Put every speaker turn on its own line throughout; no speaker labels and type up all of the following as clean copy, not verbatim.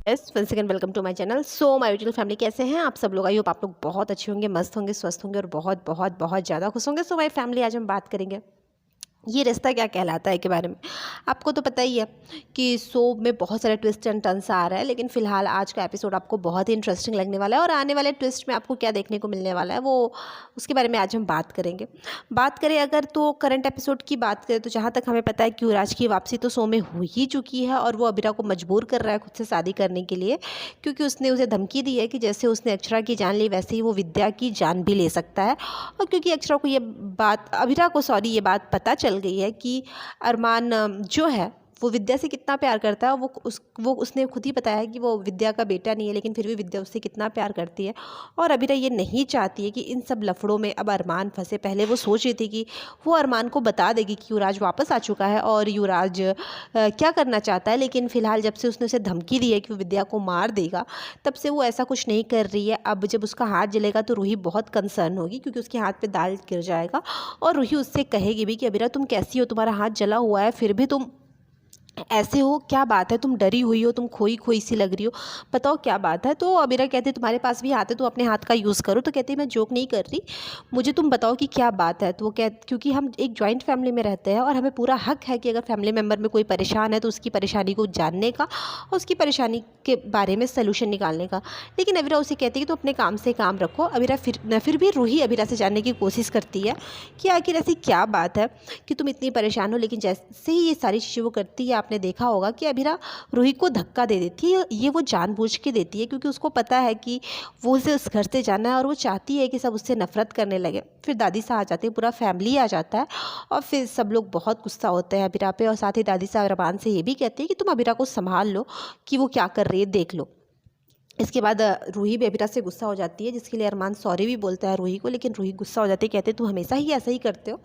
Yes, once again welcome to my channel. So my YouTube family, कैसे हैं आप सब लोग? आई होप आप लोग बहुत अच्छे होंगे, मस्त होंगे, स्वस्थ होंगे और बहुत बहुत बहुत ज़्यादा खुश होंगे। सो माय फैमिली, आज हम बात करेंगे ये रिश्ता क्या कहलाता है के बारे में। आपको तो पता ही है कि शो में बहुत सारे ट्विस्ट एंड टर्न्स आ रहा है, लेकिन फिलहाल आज का एपिसोड आपको बहुत ही इंटरेस्टिंग लगने वाला है और आने वाले ट्विस्ट में आपको क्या देखने को मिलने वाला है वो उसके बारे में आज हम बात करेंगे। बात करें अगर तो करंट एपिसोड की बात करें तो जहाँ तक हमें पता है कि युवराज की वापसी तो शो में हो ही चुकी है और वो अबीरा को मजबूर कर रहा है खुद से शादी करने के लिए, क्योंकि उसने उसे धमकी दी है कि जैसे उसने अक्षरा की जान ली वैसे ही वो विद्या की जान भी ले सकता है। और क्योंकि अक्षरा को ये बात अबीरा को सॉरी ये बात पता चल गई है कि अरमान जो है वो विद्या से कितना प्यार करता है, वो उसने खुद ही बताया है कि वो विद्या का बेटा नहीं है, लेकिन फिर भी विद्या उससे कितना प्यार करती है। और अबीरा ये नहीं चाहती है कि इन सब लफड़ों में अब अरमान फंसे। पहले वो सोच रही थी कि वो अरमान को बता देगी कि युवराज वापस आ चुका है और युवराज क्या करना चाहता है, लेकिन फिलहाल जब से उसने उसे धमकी दी है कि वो विद्या को मार देगा, तब से वो ऐसा कुछ नहीं कर रही है। अब जब उसका हाथ जलेगा तो रूही बहुत कंसर्न होगी, क्योंकि उसके हाथ पे दाल गिर जाएगा और रूही उससे कहेगी भी कि अबीरा तुम कैसी हो, तुम्हारा हाथ जला हुआ है फिर भी तुम ऐसे हो, क्या बात है, तुम डरी हुई हो, तुम खोई खोई सी लग रही हो, बताओ क्या बात है। तो अबीरा कहती है तुम्हारे पास भी हाथ है तो अपने हाथ का यूज़ करो। तो कहती है मैं जोक नहीं कर रही, मुझे तुम बताओ कि क्या बात है। तो वो क्योंकि हम एक जॉइंट फैमिली में रहते हैं और हमें पूरा हक है कि अगर फैमिली मेम्बर में कोई परेशान है तो उसकी परेशानी को जानने का और उसकी परेशानी के बारे में सोल्यूशन निकालने का। लेकिन अबीरा उसे कहती है कि तो अपने काम से काम रखो। अबीरा फिर भी रूही अबीरा से जानने की कोशिश करती है कि आखिर ऐसी क्या बात है कि तुम इतनी परेशान हो। लेकिन जैसे ही ये सारी चीज़ें वो करती है, आपने देखा होगा कि अबीरा रूही को धक्का दे देती है। ये वो जानबूझ के देती है, क्योंकि उसको पता है कि वो उसे उस घर से जाना है और वो चाहती है कि सब उससे नफरत करने लगे। फिर दादी साहब आ जाती है, पूरा फैमिली आ जाता है और फिर सब लोग बहुत गुस्सा होते हैं अबीरा पे। और साथ ही दादी साहब अरमान से ये भी कहती है कि तुम अबीरा को संभाल लो कि वो क्या कर रही है, देख लो। इसके बाद रूही भी अबीरा से गुस्सा हो जाती है, जिसके लिए अरमान सॉरी भी बोलता है रूही को, लेकिन रूही गुस्सा हो जाती है, कहते तुम हमेशा ही ऐसा ही करते हो।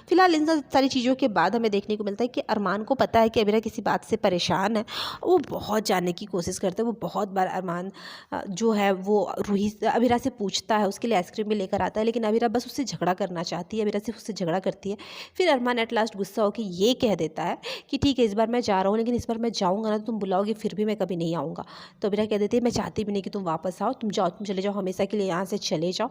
फिलहाल इन सारी चीज़ों के बाद हमें देखने को मिलता है कि अरमान को पता है कि अबीरा किसी बात से परेशान है। वो बहुत जानने की कोशिश करता है। वो बहुत बार अरमान जो है वो रूही अबीरा से पूछता है, उसके लिए आइसक्रीम भी लेकर आता है, लेकिन अबीरा बस उससे झगड़ा करना चाहती है। अबीरा से उससे झगड़ा करती है। फिर अरमान एट लास्ट गुस्सा होकर ये कह देता है कि ठीक है इस बार मैं जा रहा हूँ, लेकिन इस बार मैं जाऊँगा ना तो तुम बुलाओगे फिर भी मैं कभी नहीं आऊँगा। तो अबीरा कह देती है मैं चाहती भी नहीं कि तुम वापस आओ, तुम जाओ, तुम चले जाओ, हमेशा के लिए यहाँ से चले जाओ।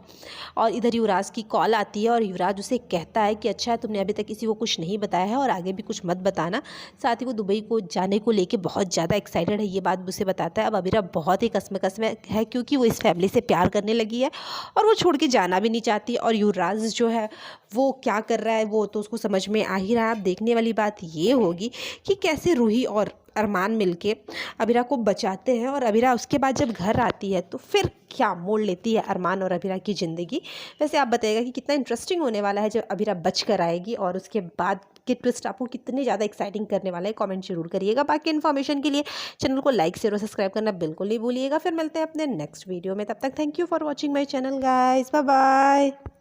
और इधर युवराज की कॉल आती है और युवराज उसे कहता है कि अच्छा तुमने अभी तक किसी को कुछ नहीं बताया है और आगे भी कुछ मत बताना। साथ ही वो दुबई को जाने को लेके बहुत ज़्यादा एक्साइटेड है, ये बात उसे बताता है। अब अबीरा बहुत ही कसम है, क्योंकि वो इस फैमिली से प्यार करने लगी है और वो छोड़ के जाना भी नहीं चाहती। और युवराज जो है वो क्या कर रहा है वो तो उसको समझ में आ ही रहा है। अब देखने वाली बात ये होगी कि कैसे रूही और अरमान मिलके अबीरा को बचाते हैं और अबीरा उसके बाद जब घर आती है तो फिर क्या मोड़ लेती है अरमान और अबीरा की ज़िंदगी। वैसे आप बताइएगा कि कितना इंटरेस्टिंग होने वाला है जब अबीरा बच कर आएगी और उसके बाद के ट्विस्ट आपको कितने ज़्यादा एक्साइटिंग करने वाला है, कमेंट जरूर करिएगा। बाकी इन्फॉर्मेशन के लिए चैनल को लाइक शेयर और सब्सक्राइब करना बिल्कुल नहीं भूलिएगा। फिर मिलते हैं अपने नेक्स्ट वीडियो में, तब तक thank you for watching my channel guys, bye bye.